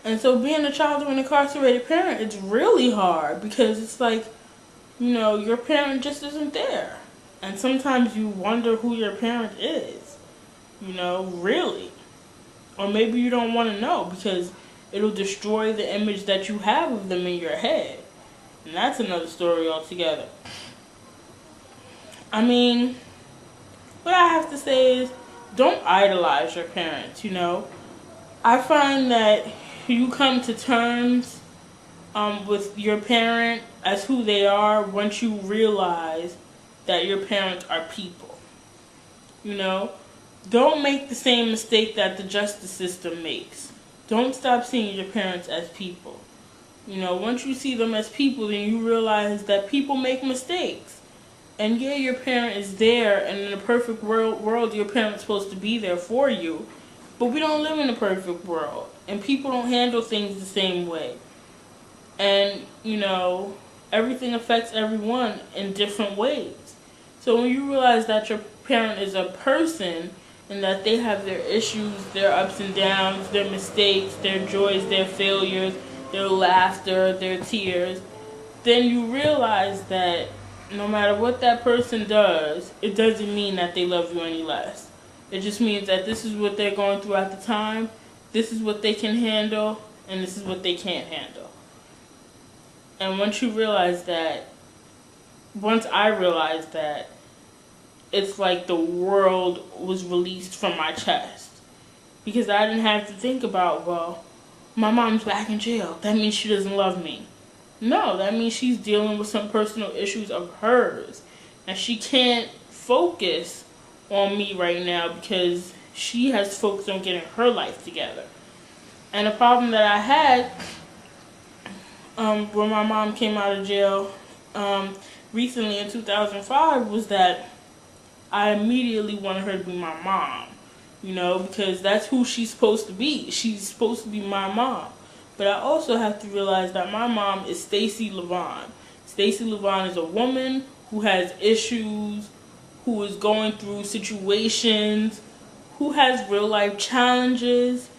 And so being a child of an incarcerated parent, it's really hard because it's like, your parent just isn't there. And sometimes you wonder who your parent is, really. Or maybe you don't want to know because it'll destroy the image that you have of them in your head. And that's another story altogether. I mean, what I have to say is don't idolize your parents, I find that you come to terms with your parent as who they are once you realize that your parents are people. Don't make the same mistake that the justice system makes. Don't stop seeing your parents as people. Once you see them as people, then you realize that people make mistakes. And yeah, your parent is there, and in a perfect world, your parent's supposed to be there for you. But we don't live in a perfect world, and people don't handle things the same way. And, everything affects everyone in different ways. So when you realize that your parent is a person, and that they have their issues, their ups and downs, their mistakes, their joys, their failures, their laughter, their tears, then you realize that no matter what that person does, it doesn't mean that they love you any less. It just means that this is what they're going through at the time, this is what they can handle, and this is what they can't handle. And once I realized that, it's like the world was released from my chest. Because I didn't have to think about, well, my mom's back in jail. That means she doesn't love me. No, that means she's dealing with some personal issues of hers. And she can't focus on me right now because she has focused on getting her life together. And a problem that I had when my mom came out of jail recently in 2005 was that I immediately wanted her to be my mom, because that's who she's supposed to be. She's supposed to be my mom. But I also have to realize that my mom is Stacey Lavan. Stacey Lavan is a woman who has issues, who is going through situations, who has real life challenges.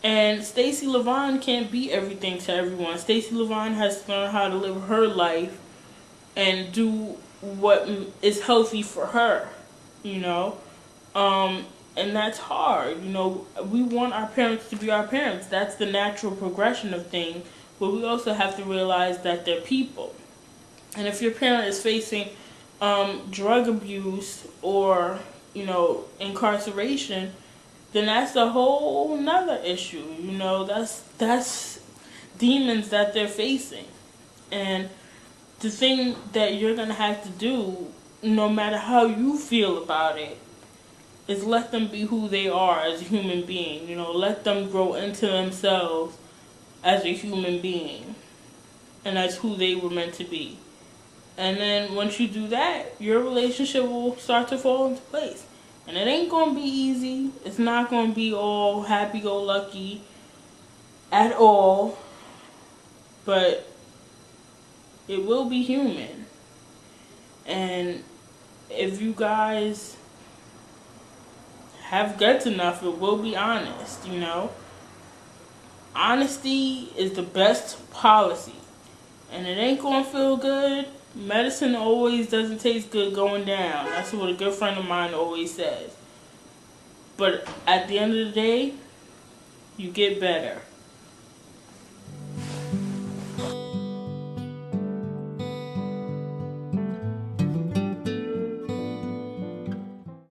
And Stacey Lavan can't be everything to everyone. Stacey Lavan has to learn how to live her life and do what is healthy for her, and that's hard. We want our parents to be our parents. That's the natural progression of things. But we also have to realize that they're people. And if your parent is facing drug abuse or, incarceration, then that's a whole nother issue. That's demons that they're facing. And the thing that you're going to have to do, no matter how you feel about it, is let them be who they are as a human being. Let them grow into themselves as a human being and as who they were meant to be. And then once you do that, your relationship will start to fall into place. And it ain't going to be easy. It's not going to be all happy-go-lucky at all. But it will be human. And if you guys have guts enough, it will be honest, Honesty is the best policy. And it ain't going to feel good. Medicine always doesn't taste good going down. That's what a good friend of mine always says. But at the end of the day, you get better.